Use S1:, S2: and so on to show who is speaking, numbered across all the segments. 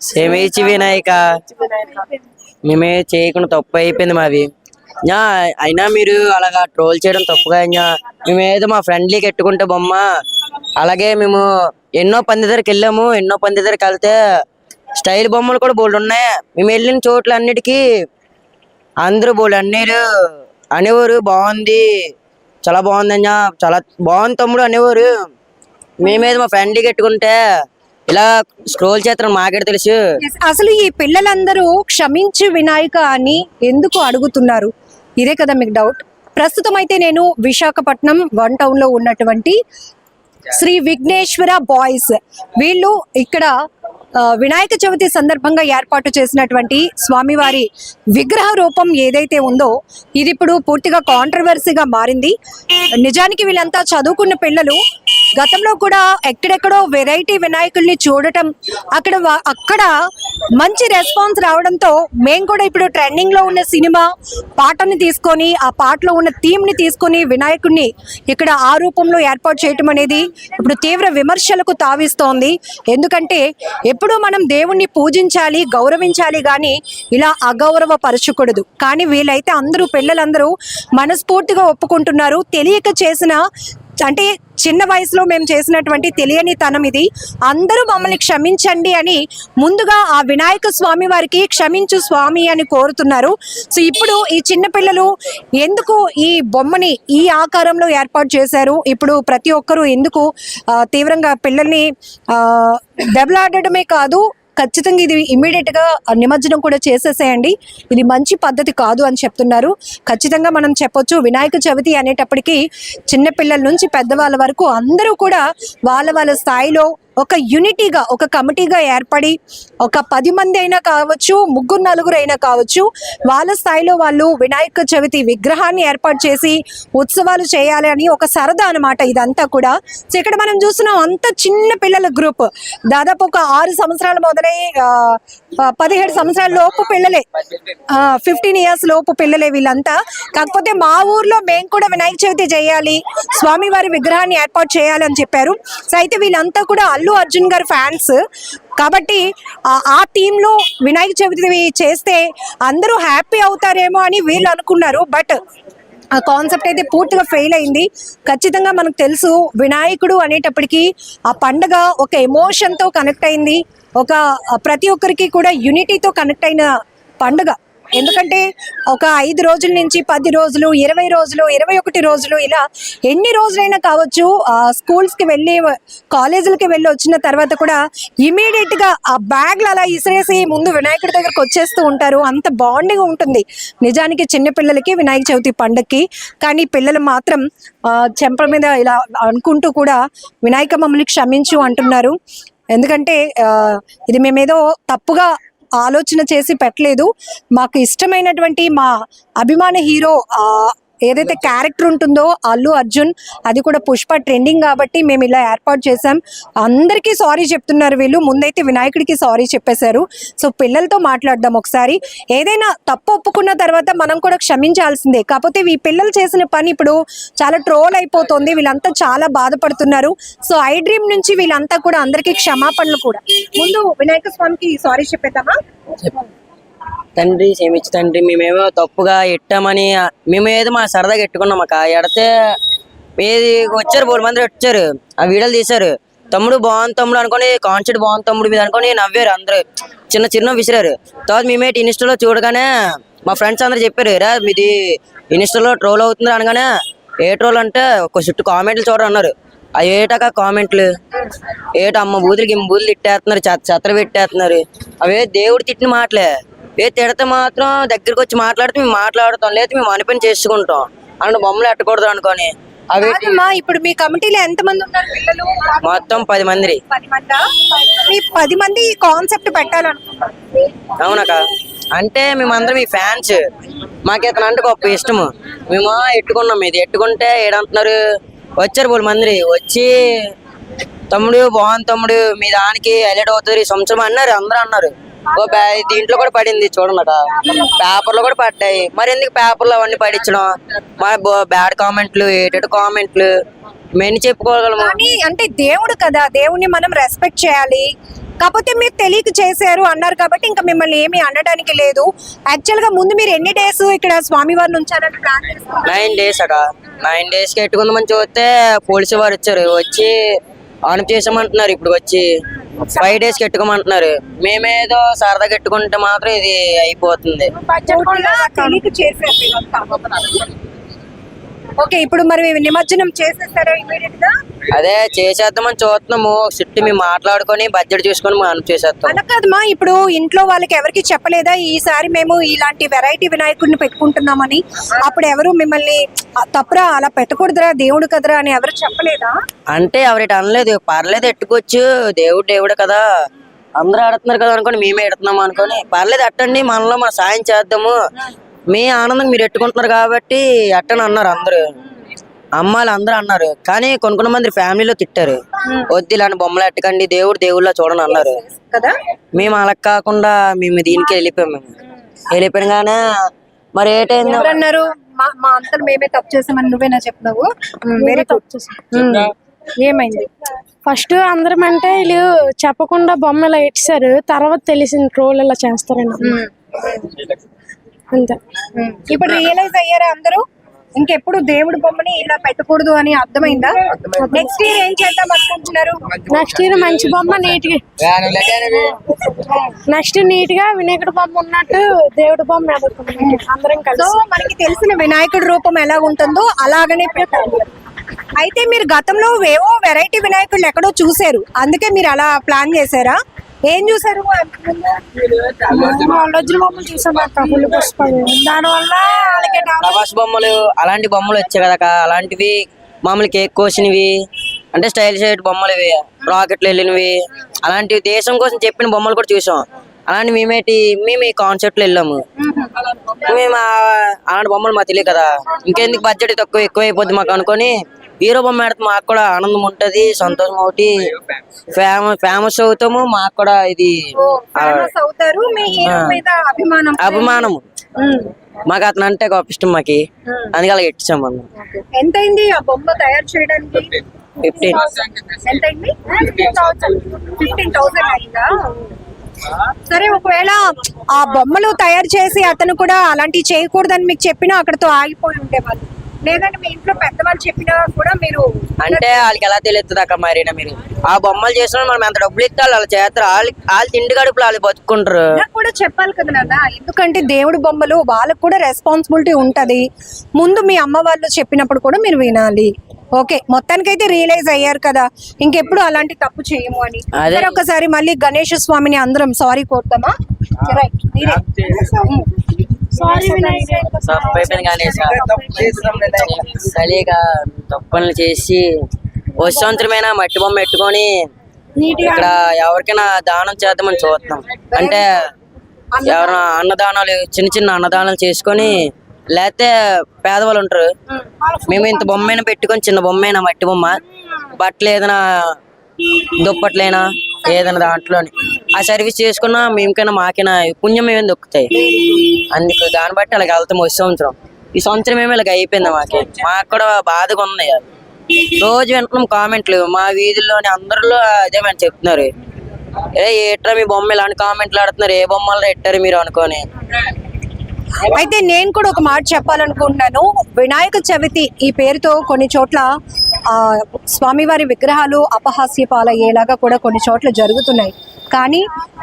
S1: క్షమించి వినాయక, మేమే చేయకుండా తప్పు అయిపోయింది మాది. అయినా మీరు అలాగా ట్రోల్ చేయడం తప్పుగా. మేమేదో మా ఫ్రెండ్లీకి ఎట్టుకుంటే బొమ్మ, అలాగే మేము ఎన్నో పంది దగ్గరికి వెళ్ళాము. ఎన్నో పంది దగ్గరికి వెళ్తే స్టైల్ బొమ్మలు కూడా బోల్డ్ ఉన్నాయి. మేము వెళ్ళిన చోట్ల అన్నిటికీ అందరూ బోల్డ్ అన్నీరు అనేవారు, బాగుంది, చాలా బాగుంది అన్న, చాలా బాగుంది తమ్ముడు అనేవారు. మేమేదో మా ఫ్రెండ్లీకి ఎట్టుకుంటే ఇలా స్క్రోల్ చేస్తాం, మాకే తెలుసు.
S2: అసలు ఈ పిల్లలందరూ క్షమించి వినాయక అని ఎందుకు అడుగుతున్నారు? ఇదే కదా మీకు డౌట్. ప్రస్తుతం అయితే నేను విశాఖపట్నం 1 టౌన్ లో ఉన్నటువంటి శ్రీ విఘ్నేశ్వర బాయ్స్, వీళ్ళు ఇక్కడ వినాయక చవితి సందర్భంగా ఏర్పాటు చేసినటువంటి స్వామివారి విగ్రహ రూపం ఏదైతే ఉందో ఇది ఇప్పుడు పూర్తిగా కాంట్రవర్సీగా మారింది. నిజానికి వీళ్ళంతా చదువుకున్న పిల్లలు. గతంలో కూడా ఎక్కడెక్కడో వెరైటీ వినాయకుల్ని చూడటం, అక్కడ మంచి రెస్పాన్స్ రావడంతో మేము కూడా ఇప్పుడు ట్రెండింగ్ లో ఉన్న సినిమా పాటని తీసుకొని, ఆ పాటలో ఉన్న థీమ్ ని తీసుకొని వినాయకుడిని ఇక్కడ ఆ రూపంలో ఏర్పాటు చేయటం అనేది ఇప్పుడు తీవ్ర విమర్శలకు తావిస్తోంది. ఎందుకంటే ఎప్పుడు మనం దేవుణ్ణి పూజించాలి, గౌరవించాలి, కానీ ఇలా అగౌరవ పరచకూడదు. కానీ వీళ్ళైతే అందరూ పిల్లలందరూ మనస్ఫూర్తిగా ఒప్పుకుంటున్నారు. తెలియక చేసిన, అంటే చిన్న వయసులో మేము చేసినటువంటి తెలియని తనం ఇది, అందరూ మమ్మల్ని క్షమించండి అని ముందుగా ఆ వినాయక స్వామి వారికి క్షమించు స్వామి అని కోరుతున్నారు. సో ఇప్పుడు ఈ చిన్న పిల్లలు ఎందుకు ఈ బొమ్మని ఈ ఆకారంలో ఏర్పాటు చేశారు? ఇప్పుడు ప్రతి ఒక్కరూ ఎందుకు తీవ్రంగా పిల్లల్ని దెబ్బలాడటమే కాదు, ఖచ్చితంగా ఇది ఇమ్మీడియట్ గా నిమజ్జనం కూడా చేసేసేయండి, ఇది మంచి పద్ధతి కాదు అని చెప్తున్నారు. ఖచ్చితంగా మనం చెప్పొచ్చు, వినాయక చవితి అనేటప్పటికీ చిన్నపిల్లల నుంచి పెద్దవాళ్ళ వరకు అందరూ కూడా వాళ్ళ వాళ్ళ స్థాయిలో ఒక యూనిటీగా, ఒక కమిటీగా ఏర్పడి, ఒక 10 మంది అయినా కావచ్చు, 3-4 అయినా కావచ్చు, వాళ్ళ స్థాయిలో వాళ్ళు వినాయక చవితి విగ్రహాన్ని ఏర్పాటు చేసి ఉత్సవాలు చేయాలి అని ఒక సరదా అనమాట ఇదంతా కూడా. సో ఇక్కడ మనం చూస్తున్నాం అంత చిన్న పిల్లల గ్రూప్, దాదాపు ఒక 6 సంవత్సరాలు మొదలై 17 సంవత్సరాల లోపు పిల్లలే, 15 ఇయర్స్ లోపు పిల్లలే వీళ్ళంతా. కాకపోతే మా ఊర్లో మేము కూడా వినాయక చవితి చేయాలి, స్వామివారి విగ్రహాన్ని ఏర్పాటు చేయాలి అని చెప్పారు. సో అయితే వీళ్ళంతా కూడా అల్లు అర్జున్ గారి ఫ్యాన్స్ కాబట్టి ఆ టీమ్ లో వినాయక చవితి చేస్తే అందరూ హ్యాపీ అవుతారేమో అని వీళ్ళు అనుకున్నారు. బట్ ఆ కాన్సెప్ట్ అయితే పూర్తిగా ఫెయిల్ అయింది. ఖచ్చితంగా మనకు తెలుసు, వినాయకుడు అనేటప్పటికీ ఆ పండుగ ఒక ఎమోషన్తో కనెక్ట్ అయింది, ఒక ప్రతి ఒక్కరికి కూడా యూనిటీతో కనెక్ట్ అయిన పండుగ. ఎందుకంటే ఒక 5 రోజుల నుంచి 10 రోజులు, 20 రోజులు, 21 రోజులు, ఇలా ఎన్ని రోజులైనా కావచ్చు, స్కూల్స్కి వెళ్ళి కాలేజీలకి వెళ్ళి వచ్చిన తర్వాత కూడా ఇమీడియట్గా ఆ బ్యాగ్లు అలా ఇసిరేసి ముందు వినాయకుడి దగ్గరకు వచ్చేస్తూ ఉంటారు. అంత బాండింగ్ ఉంటుంది నిజానికి చిన్నపిల్లలకి వినాయక చవితి పండుగకి. కానీ పిల్లలు మాత్రం చెంపల మీద ఇలా అనుకుంటూ కూడా వినాయక మమ్మల్ని క్షమించు అంటున్నారు. ఎందుకంటే ఇది మేమేదో తప్పుగా ఆలోచన చేసి పెట్టలేదు. మాకు ఇష్టమైనటువంటి మా అభిమాన హీరో ఏదైతే క్యారెక్టర్ ఉంటుందో అల్లు అర్జున్, అది కూడా పుష్ప ట్రెండింగ్ కాబట్టి మేము ఇలా ఏర్పాటు చేసాం. అందరికీ సారీ చెప్తున్నారు వీళ్ళు, ముందైతే వినాయకుడికి సారీ చెప్పేశారు. సో పిల్లలతో మాట్లాడదాం ఒకసారి. ఏదైనా తప్పు ఒప్పుకున్న తర్వాత మనం కూడా క్షమించాల్సిందే. కాకపోతే ఈ పిల్లలు చేసిన పని ఇప్పుడు చాలా ట్రోల్ అయిపోతుంది, వీళ్ళంతా చాలా బాధపడుతున్నారు. సో ఐ డ్రీమ్ నుంచి వీళ్ళంతా కూడా అందరికీ క్షమాపణలు కూడా. ముందు వినాయక స్వామికి సారీ చెప్పేద్దామా?
S1: తండ్రి క్షమించు తండ్రి, మేమేమో తప్పుగా ఎట్టామని మేమేదో మా సరదాగా ఎట్టుకున్నాం. మాకు ఎడితే ఏది వచ్చారు 3 మంది వచ్చారు, ఆ వీడియోలు తీశారు. తమ్ముడు బాగుంది తమ్ముడు అనుకుని, కాన్సెప్ట్ బాగుంది తమ్ముడు మీద అనుకుని నవ్వారు అందరూ, చిన్న విసిరారు. తర్వాత మేమేటి ఇన్స్టాలో చూడగానే మా ఫ్రెండ్స్ అందరూ చెప్పారు, రా మీది ఇన్స్టాలో ట్రోల్ అవుతుంది అనగానే, ఏ ట్రోల్ అంటే ఒక చుట్టూ కామెంట్లు చూడరు అన్నారు. అవి ఏటాక కామెంట్లు అమ్మ బూతులకి బూతులు తిట్టేస్తున్నారు, చెత్త పెట్టేస్తున్నారు. అవే దేవుడు తిట్టిన మాటలే. తిడితే మాత్రం దగ్గరికి వచ్చి మాట్లాడితే మేము మాట్లాడుతాం, లేదా మేము అనిపని చేసుకుంటాం అన్న బొమ్మలు ఎట్టకూడదు అనుకోని. అవి
S2: ఇప్పుడు మీ కమిటీలో ఎంత మంది ఉన్నారు పిల్లలు?
S1: మొత్తం 10 మంది.
S2: 10 మంది ఈ కాన్సెప్ట్ పెట్టాలనుకుంటున్నారు.
S1: అవునక్క, అంటే మేమందరం మీ ఫ్యాన్స్, మాకు ఇతను అంటే గొప్ప ఇష్టము. మేము ఎట్టుకున్నాం, ఇది ఎట్టుకుంటే ఏడంటున్నారు. వచ్చారు 3 మంది వచ్చి తమ్ముడు బాగుంది తమ్ముడు, మీ దానికి హైలైట్ అవుతుంది ఈ సంవత్సరం అన్నారు, అందరూ అన్నారు. దీంట్లో కూడా పడింది చూడమాట, పేపర్లో కూడా పడ్డాయి. మరి ఎందుకు పేపర్లో అవన్నీ పడించడం? మరి బ్యాడ్ కామెంట్లు, ఏటెడ్ కామెంట్లు మేము చెప్పుకోగలము.
S2: కానీ అంటే దేవుడు కదా, దేవుణ్ణి మనం రెస్పెక్ట్ చేయాలి. కాకపోతే మీరు తెలియక చేశారు అన్నారు కాబట్టి ఇంకా మిమ్మల్ని ఏమీ అనడానికి లేదు. యాక్చువల్ గా ముందు మీరు ఎన్ని డేస్ ఇక్కడ స్వామివారిని ఉంచాలని ప్లాన్ చేస్తున్నారు?
S1: 9 days అట. 9 days కి ఎట్టుకుందామని చూస్తే పోలీసు వారు వచ్చారు, వచ్చి ఆన్ చేసామంటున్నారు. ఇప్పుడు వచ్చి 5 days కి ఎట్టుకోమంటున్నారు. మేమేదో సరదాగా ఎట్టుకుంటే మాత్రం ఇది అయిపోతుంది.
S2: తెలియక చేశారు మీరంతా. ఓకే, ఇప్పుడు మరి నిమజ్జనం చేసేస్తారా ఇమీడియట్ గా?
S1: అదే చేసేద్దామని చూస్తున్నాము. చుట్టూ మేము మాట్లాడుకొని బడ్జెట్ చూసుకొని మనం చేసేస్తాం.
S2: అలా కాదమ్మా, ఇప్పుడు ఇంట్లో వాళ్ళకి ఎవరికి చెప్పలేదా ఈసారి మేము ఇలాంటి వెరైటీ వినాయకుడిని పెట్టుకుంటున్నామని? అప్పుడు ఎవరు మిమ్మల్ని తప్పురా అలా పెట్టకూడదురా దేవుడు కదరా అని ఎవరు చెప్పలేదా?
S1: అంటే ఎవరికి అనలేదు, పర్లేదు ఎట్టుకోవచ్చు, దేవుడు దేవుడు కదా, అందరూ ఆడుతున్నారు కదా అనుకోని మేమే ఎడుతున్నాము అనుకోని, పర్లేదు అట్టండి, మనలో మన సాయం చేద్దాము, మీ ఆనందం మీరు ఎట్టుకుంటున్నారు కాబట్టి అట్టని అన్నారు అందరూ. అమ్మాయిలు అందరూ అన్నారు. కానీ కొన్ని మంది ఫ్యామిలీలో తిట్టారు, వద్దు ఇలాంటి బొమ్మలు ఎట్టకండి, దేవుడు దేవుళ్ళ చూడని అన్నారు
S2: కదా.
S1: మేము అలా కాకుండా మేము దీనికి వెళ్ళిపోయినగానే మరి ఏటైంది
S2: అన్నారు, మా అంతలు మేమే తప్పు చేసామని నువ్వేనా చెప్పినావు? వేరే తప్పు చేసాం. ఏమైంది?
S3: ఫస్ట్ అందరం అంటే వీళ్ళు చెప్పకుండా బొమ్మ ఇలా ఇచ్చారు, తర్వాత తెలిసింది ట్రోల్ ఇలా చేస్తారని, అంతే.
S2: ఇప్పుడు రియలైజ్ అయ్యారా అందరూ? ఇంకెప్పుడు దేవుడి బొమ్మని ఇలా పెట్టకూడదు అని అర్థమైందా? నెక్స్ట్ ఇయర్ ఏం చేద్దాం అనుకుంటున్నారు?
S3: నెక్స్ట్ ఇయర్ మంచి బొమ్మ నీట్ గా, నెక్స్ట్ నీట్ గా వినాయకుడి బొమ్మ ఉన్నట్టు దేవుడి బొమ్మ అందరం
S2: సో
S3: కలిసి.
S2: మనకి తెలిసిన వినాయకుడి రూపం ఎలా ఉంటుందో అలాగనే పెట్టాలి. అయితే మీరు గతంలో ఏవో వెరైటీ వినాయకుళ్ళు ఎక్కడో చూసారు, అందుకే మీరు అలా ప్లాన్ చేశారా? ఏం చూసారు?
S3: వజ్ర బొమ్మలు చూసాం, పుల్లి పుష్పాలు, దానివల్ల వాళ్ళకి
S1: ప్రభాస్ బొమ్మలు అలాంటి బొమ్మలు వచ్చాయి కదా, అలాంటివి మామూలు కేక్ కోసినవి అంటే స్టైల్ షేట్ బొమ్మలు, ఇవి రాకెట్లు వెళ్ళినవి, అలాంటివి దేశం కోసం చెప్పిన బొమ్మలు కూడా చూసాం. అలాంటి మేము ఈ కాన్సెప్ట్ లో వెళ్ళాము. మేము అలాంటి బొమ్మలు మాకు తెలియదు కదా, ఇంకెందుకు బడ్జెట్ ఎక్కువ అయిపోద్ది మాకు అనుకొని హీరో బొమ్మ ఆడితే మాకు కూడా ఆనందం ఉంటది, సంతోషం ఒకటి, ఫేమస్ అవుతాము, మాకు కూడా ఇది
S2: ఫేమస్ అవుతారు. మీ హీరో మీద
S1: అభిమానము. మాకు అతను అంటే ఒక ఇష్టం మాకి, అందుకే అలా ఇచ్చాము అన్న.
S2: ఎంత అయింది ఆ బొమ్మ తయారు చేయడానికి?
S1: 15.
S2: ఎంత అయింది? 15,000 అయిందా? సరే, ఒకవేళ ఆ బొమ్మలు తయారు చేసి అతను కూడా అలాంటివి చేయకూడదని మీకు చెప్పినా అక్కడతో ఆగిపోయి ఉండేవాళ్ళు, లేదంటే మీ ఇంట్లో పెద్దవాళ్ళు చెప్పినా కూడా మీరు
S1: అంటే వాళ్ళకి ఎలా తెలుస్తుంది అక్క? మరి మీరు ఆ బొమ్మలు చేసిన మనం ఎంత డబ్బులు ఇస్తే వాళ్ళు చేస్తారు, వాళ్ళు తిండి గడుపులు వాళ్ళు బతుకుంటారు.
S2: కూడా చెప్పాలి కదా నాన్న, ఎందుకంటే దేవుడి బొమ్మలు వాళ్ళకు కూడా రెస్పాన్సిబిలిటీ ఉంటది. ముందు మీ అమ్మ వాళ్ళు చెప్పినప్పుడు కూడా మీరు వినాలి. ఓకే, మొత్తానికైతే రియలైజ్ అయ్యారు కదా, ఇంకెప్పుడు అలాంటి తప్పు చేయము అని. సరే, ఒకసారి మళ్ళీ గణేష్ స్వామిని అందరం సారీ కోరుతామా?
S1: సరిగా తప్పులు చేసి వచ్చే సంవత్సరమైనా మట్టి బొమ్మ పెట్టుకొని ఇక్కడ ఎవరికైనా దానం చేద్దామని చూస్తాం. అంటే ఎవరైనా అన్నదానాలు, చిన్న అన్నదానాలు చేసుకొని, లేకపోతే పేదవాళ్ళు ఉంటారు, మేము ఇంత బొమ్మైనా పెట్టుకొని, చిన్న బొమ్మైనా మట్టి బొమ్మ, బట్టలు ఏదైనా దుప్పట్లైనా ఏదైనా దాంట్లోని ఆ సర్వీస్ చేసుకున్నా మేమకైనా మాకైనా పుణ్యం ఏమైనా దొక్కుతాయి. అందుకు దాన్ని బట్టి అలాగ వెళ్తాం. వచ్చే సంవత్సరం ఈ సంవత్సరం ఏమో ఇలాగ అయిపోయింది. మాకు కూడా బాధగా ఉంది. రోజు వింటున్నాం కామెంట్లు, మా వీధుల్లోని అందరిలో అదే మేము చెప్తున్నారు, ఏట్రా మీ బొమ్మ ఇలాంటి కామెంట్లు ఆడుతున్నారు, ఏ బొమ్మలు ఎట్టారు మీరు అనుకోని.
S2: అయితే నేను కూడా ఒక మాట చెప్పాలనుకుంటున్నాను. వినాయక చవితి ఈ పేరుతో కొన్ని చోట్ల స్వామివారి విగ్రహాలు అపహాస్య పాలయ్యేలాగా కూడా కొన్ని చోట్ల జరుగుతున్నాయి. కానీ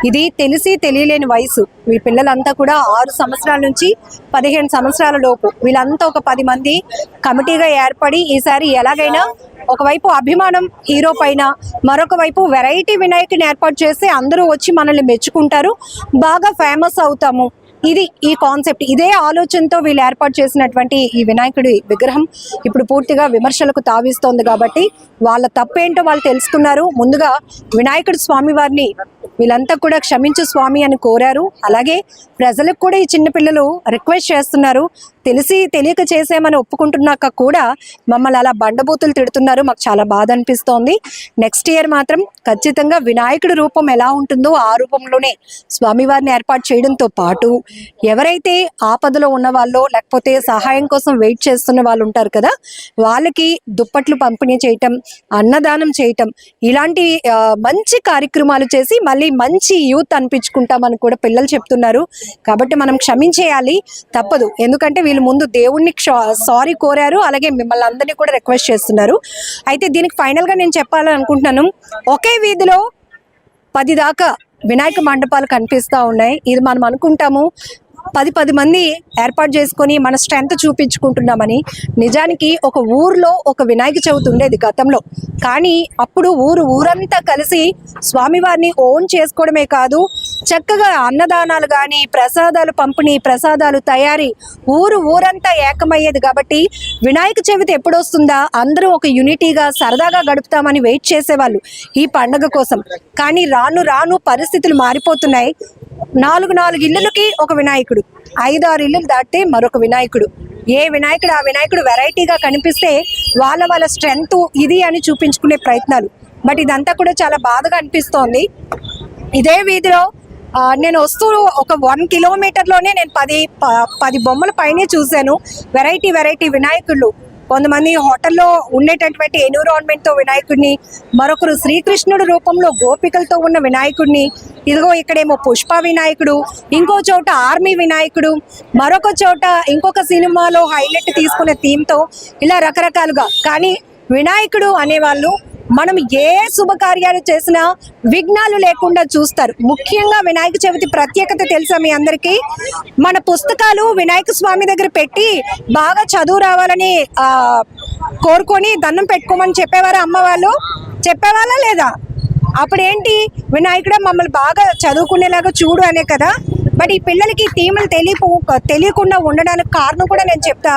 S2: ఇది తెలిసి తెలియలేని వయసు. ఈ పిల్లలంతా కూడా 6 సంవత్సరాల నుంచి 15 సంవత్సరాల లోపు, వీళ్ళంతా ఒక 10 మంది కమిటీగా ఏర్పడి ఈసారి ఎలాగైనా ఒకవైపు అభిమానం హీరో పైన, మరొక వైపు వెరైటీ వినాయకుని ఏర్పాటు చేస్తే అందరూ వచ్చి మనల్ని మెచ్చుకుంటారు, బాగా ఫేమస్ అవుతాము. ఇది ఈ కాన్సెప్ట్, ఇదే ఆలోచనతో వీళ్ళు ఏర్పాటు చేసినటువంటి ఈ వినాయకుడి విగ్రహం ఇప్పుడు పూర్తిగా విమర్శలకు తావిస్తోంది. కాబట్టి వాళ్ళ తప్పేంటో వాళ్ళు తెలుసుకున్నారు. ముందుగా వినాయకుడి స్వామి వారిని వీళ్ళంతా కూడా క్షమించు స్వామి అని కోరారు. అలాగే ప్రజలకు కూడా ఈ చిన్నపిల్లలు రిక్వెస్ట్ చేస్తున్నారు, తెలిసి తెలియక చేసామని ఒప్పుకుంటున్నాక కూడా మమ్మల్ని అలా బండబూతులు తిడుతున్నారు. మాకు చాలా బాధ అనిపిస్తోంది. నెక్స్ట్ ఇయర్ మాత్రం ఖచ్చితంగా వినాయకుడి రూపం ఎలా ఉంటుందో ఆ రూపంలోనే స్వామివారిని ఏర్పాటు చేయడంతో పాటు ఎవరైతే ఆపదలో ఉన్న వాళ్ళు లేకపోతే సహాయం కోసం వెయిట్ చేస్తున్న వాళ్ళు ఉంటారు కదా, వాళ్ళకి దుప్పట్లు పంపిణీ చేయటం, అన్నదానం చేయటం, ఇలాంటి మంచి కార్యక్రమాలు చేసి మళ్ళీ మంచి యూత్ అనిపించుకుంటామని కూడా పిల్లలు చెప్తున్నారు. కాబట్టి మనం క్షమించేయాలి, తప్పదు. ఎందుకంటే వీళ్ళు ముందు దేవుణ్ణి సారీ కోరారు, అలాగే మిమ్మల్ని అందరినీ కూడా రిక్వెస్ట్ చేస్తున్నారు. అయితే దీనికి ఫైనల్గా నేను చెప్పాలని అనుకుంటున్నాను, ఒకే వీధిలో 10 దాకా వినాయక మండపాలు కనిపిస్తూ ఉన్నాయి. ఇది మనం అనుకుంటాము 10 మంది ఏర్పాటు చేసుకొని మన స్ట్రెంత్ చూపించుకుంటున్నామని. నిజానికి ఒక ఊర్లో ఒక వినాయక చవితి ఉండేది గతంలో, కానీ అప్పుడు ఊరంతా కలిసి స్వామివారిని ఓన్ చేసుకోవడమే కాదు, చక్కగా అన్నదానాలు కానీ ప్రసాదాలు పంపిణీ, ప్రసాదాలు తయారీ, ఊరంతా ఏకమయ్యేది. కాబట్టి వినాయక చవితి ఎప్పుడు వస్తుందా, అందరూ ఒక యూనిటీగా సరదాగా గడుపుతామని వెయిట్ చేసేవాళ్ళు ఈ పండగ కోసం. కానీ రాను రాను పరిస్థితులు మారిపోతున్నాయి. 4 ఇళ్ళకి ఒక వినాయకుడు, 5-6 ఇల్లులు దాటితే మరొక వినాయకుడు. ఏ వినాయకుడు ఆ వినాయకుడు వెరైటీగా కనిపిస్తే వాళ్ళ స్ట్రెంగ్త్ ఇది అని చూపించుకునే ప్రయత్నాలు. బట్ ఇదంతా కూడా చాలా బాధగా అనిపిస్తోంది. ఇదే వీధిలో నేను వస్తూ ఒక 1 కిలోమీటర్లోనే నేను 10 బొమ్మల పైనే చూశాను. వెరైటీ వినాయకుళ్ళు. కొంతమంది హోటల్లో ఉండేటటువంటి ఎన్విరాన్మెంట్తో వినాయకుడిని, మరొకరు శ్రీకృష్ణుడి రూపంలో గోపికలతో ఉన్న వినాయకుడిని, ఇదిగో ఇక్కడేమో పుష్ప వినాయకుడు, ఇంకో చోట ఆర్మీ వినాయకుడు, మరొక చోట ఇంకొక సినిమాలో హైలైట్ తీసుకునే థీమ్తో, ఇలా రకరకాలుగా. కానీ వినాయకుడు అనేవాళ్ళు మనం ఏ శుభకార్యాలు చేసినా విఘ్నాలు లేకుండా చూస్తారు. ముఖ్యంగా వినాయక చవితి ప్రత్యేకత తెలుసా మీ అందరికీ? మన పుస్తకాలు వినాయక స్వామి దగ్గర పెట్టి బాగా చదువు రావాలని కోరుకొని దండం పెట్టుకోమని చెప్పేవారా అమ్మ వాళ్ళు? చెప్పేవాళ్ళ లేదా? అప్పుడేంటి, వినాయకుడే మమ్మల్ని బాగా చదువుకునేలాగా చూడు అనే కదా. బట్ ఈ పిల్లలకి థీములు తెలియకుండా ఉండడానికి కారణం కూడా నేను చెప్తా,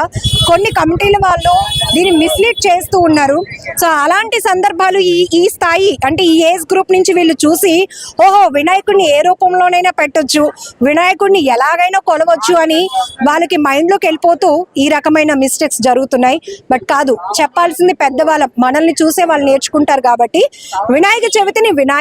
S2: కొన్ని కమిటీల వాళ్ళు దీన్ని మిస్లీడ్ చేస్తూ ఉన్నారు. సో అలాంటి సందర్భాలు ఈ స్థాయి అంటే ఈ ఏజ్ గ్రూప్ నుంచి వీళ్ళు చూసి, ఓహో వినాయకుడిని ఏ రూపంలోనైనా పెట్టొచ్చు, వినాయకుడిని ఎలాగైనా కొలవచ్చు అని వాళ్ళకి మైండ్లోకి వెళ్ళిపోతూ ఈ రకమైన మిస్టేక్స్ జరుగుతున్నాయి. బట్ కాదు, చెప్పాల్సింది పెద్దవాళ్ళ, మనల్ని చూసే వాళ్ళు నేర్చుకుంటారు. కాబట్టి వినాయక చవితిని